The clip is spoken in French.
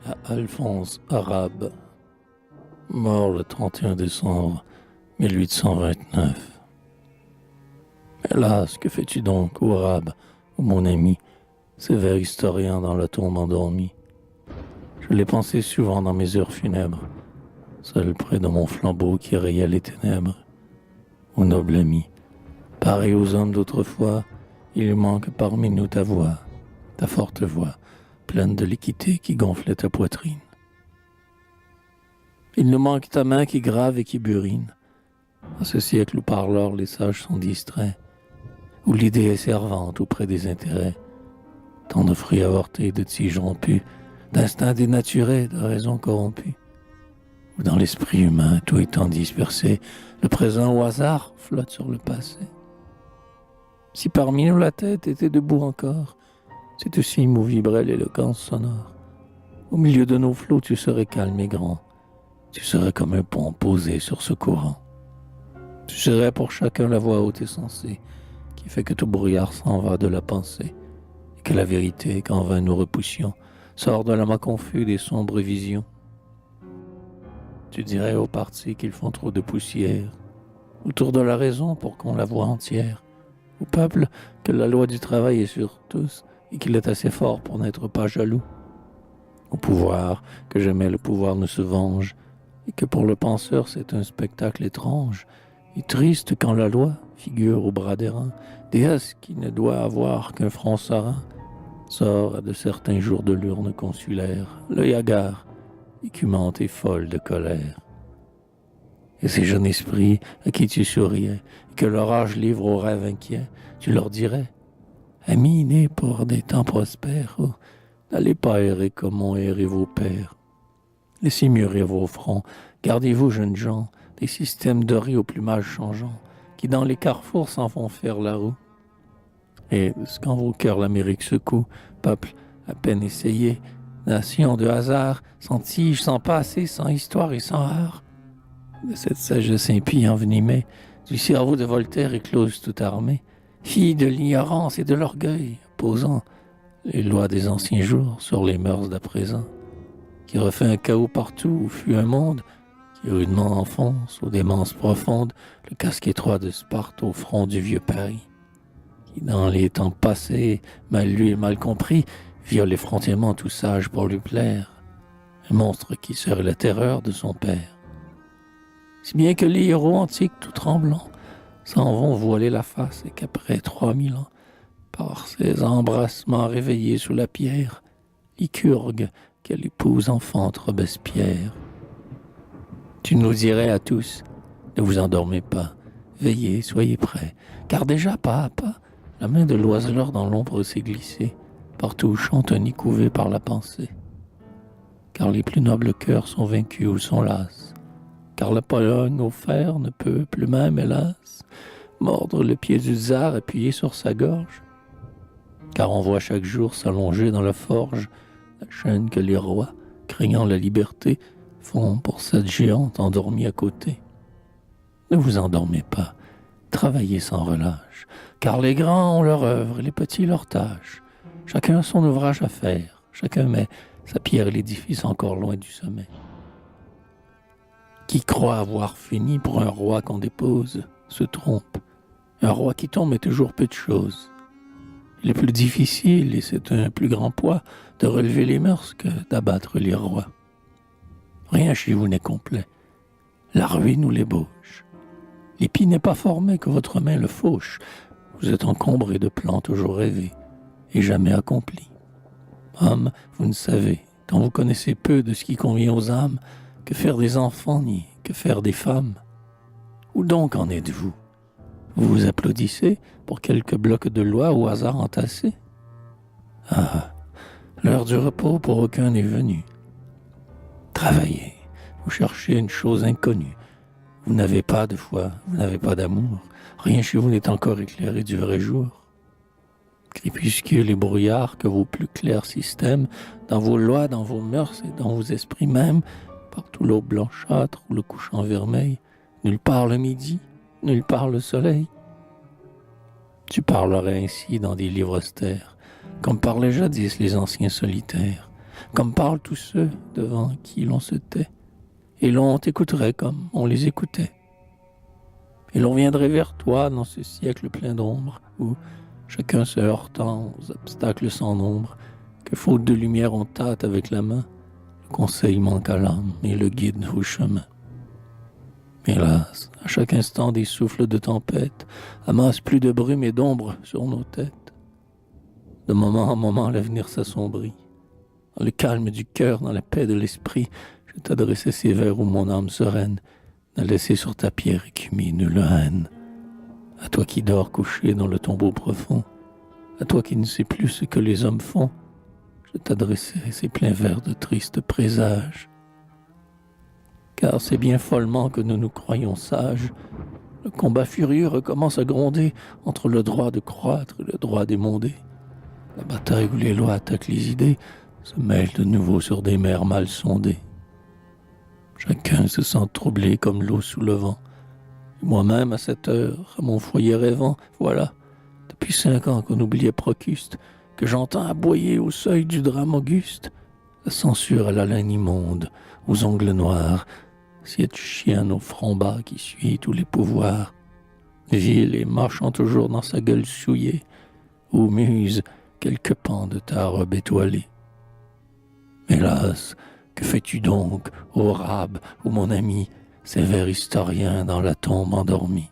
à Alphonse Arabe, mort le 31 décembre 1829. Hélas, que fais-tu donc, ô Arabe, ô mon ami, sévère historien dans la tombe endormie? Je l'ai pensé souvent dans mes heures funèbres, seul près de mon flambeau qui rayait les ténèbres. Ô noble ami, pareil aux hommes d'autrefois, il manque parmi nous ta voix, ta forte voix, pleine de l'équité qui gonflait ta poitrine. Il nous manque ta main qui grave et qui burine. À ce siècle où par l'or les sages sont distraits, où l'idée est servante auprès des intérêts, tant de fruits avortés, de tiges rompues, d'instincts dénaturés, de raisons corrompues, où dans l'esprit humain, tout étant dispersé, le présent au hasard flotte sur le passé. Si parmi nous la tête était debout encore, c'est aussi où vibrait l'éloquence sonore. Au milieu de nos flots, tu serais calme et grand. Tu serais comme un pont posé sur ce courant. Tu serais pour chacun la voix haute et sensée, qui fait que tout brouillard s'en va de la pensée, et que la vérité, qu'en vain nous repoussions, sort de l'amas confus des sombres visions. Tu dirais aux partis qu'ils font trop de poussière, autour de la raison pour qu'on la voie entière, au peuple que la loi du travail est sur tous, et qu'il est assez fort pour n'être pas jaloux. Au pouvoir, que jamais le pouvoir ne se venge, et que pour le penseur c'est un spectacle étrange, et triste quand la loi figure au bras d'airain, déesse qui ne doit avoir qu'un front serein, sort à de certains jours de l'urne consulaire, l'œil hagard, écumante et folle de colère. Et ces jeunes esprits à qui tu souriais, et que l'orage livre aux rêves inquiets, tu leur dirais, amis nés pour des temps prospères, oh, n'allez pas errer comme ont erré vos pères. Laissez mûrir vos fronts, gardez-vous, jeunes gens, des systèmes dorés au plumage changeant, qui dans les carrefours s'en font faire la roue. Et quand vos cœurs l'Amérique secoue, peuple à peine essayé, nation de hasard, sans tige, sans passé, sans histoire et sans art, de cette sagesse impie envenimée, du cerveau de Voltaire éclose tout armée, fille de l'ignorance et de l'orgueil, posant les lois des anciens jours sur les mœurs d'à présent, qui refait un chaos partout où fut un monde, qui rudement enfonce aux démences profondes le casque étroit de Sparte au front du vieux Paris, qui dans les temps passés, mal lu et mal compris, viole effrontément tout sage pour lui plaire, un monstre qui serait la terreur de son père. Si bien que les héros antiques tout tremblants s'en vont voiler la face et qu'après 3000 ans, par ces embrassements réveillés sous la pierre, Lycurgue, qu'elle épouse enfante Robespierre. Tu nous dirais à tous, ne vous endormez pas, veillez, soyez prêts, car déjà pas à pas, la main de l'oiseleur dans l'ombre s'est glissée, partout où chante un nid couvé par la pensée. Car les plus nobles cœurs sont vaincus ou sont las, car la Pologne au fer ne peut plus même, hélas, mordre le pied du tsar appuyé sur sa gorge. Car on voit chaque jour s'allonger dans la forge la chaîne que les rois, craignant la liberté, font pour cette géante endormie à côté. Ne vous endormez pas, travaillez sans relâche, car les grands ont leur œuvre et les petits leur tâche. Chacun a son ouvrage à faire, chacun met sa pierre à l'édifice encore loin du sommet. Qui croit avoir fini pour un roi qu'on dépose se trompe. Un roi qui tombe est toujours peu de choses. Il est plus difficile, et c'est un plus grand poids, de relever les mœurs que d'abattre les rois. Rien chez vous n'est complet. La ruine ou l'ébauche. L'épi n'est pas formé que votre main le fauche. Vous êtes encombré de plans toujours rêvés et jamais accomplis. Homme, vous ne savez, quand vous connaissez peu de ce qui convient aux âmes, que faire des enfants ni que faire des femmes. Où donc en êtes-vous? Vous vous applaudissez pour quelques blocs de loi au hasard entassés? Ah, l'heure du repos pour aucun n'est venue. Travaillez, vous cherchez une chose inconnue. Vous n'avez pas de foi, vous n'avez pas d'amour. Rien chez vous n'est encore éclairé du vrai jour. Crépuscules et brouillards que vos plus clairs systèmes, dans vos lois, dans vos mœurs et dans vos esprits même, partout l'aube blanchâtre ou le couchant vermeil, nulle part le midi, nulle part le soleil. Tu parlerais ainsi dans des livres austères, comme parlaient jadis les anciens solitaires, comme parlent tous ceux devant qui l'on se tait, et l'on t'écouterait comme on les écoutait. Et l'on viendrait vers toi dans ce siècle plein d'ombre, où chacun se heurtant aux obstacles sans nombre, que faute de lumière on tâte avec la main, le conseil manque à l'âme et le guide au chemin. Mais hélas, à chaque instant des souffles de tempête amassent plus de brume et d'ombre sur nos têtes. De moment en moment, l'avenir s'assombrit. Dans le calme du cœur, dans la paix de l'esprit, je t'adressais ces vers où mon âme sereine n'a laissé sur ta pierre écumée nulle haine. À toi qui dors couché dans le tombeau profond, à toi qui ne sais plus ce que les hommes font, je t'adressais ces pleins vers de tristes présages. Car c'est bien follement que nous nous croyons sages. Le combat furieux recommence à gronder entre le droit de croître et le droit d'émonder. La bataille où les lois attaquent les idées se mêle de nouveau sur des mers mal sondées. Chacun se sent troublé comme l'eau sous le vent. Et moi-même, à cette heure, à mon foyer rêvant, voilà, depuis 5 ans qu'on oubliait Procuste, que j'entends aboyer au seuil du drame auguste, la censure à la laine immonde, aux ongles noirs, cette chienne au front bas qui suit tous les pouvoirs, vile et marchant toujours dans sa gueule souillée, où muse quelques pans de ta robe étoilée. Hélas, que fais-tu donc, ô Rabe, ô mon ami, sévère historien dans la tombe endormi?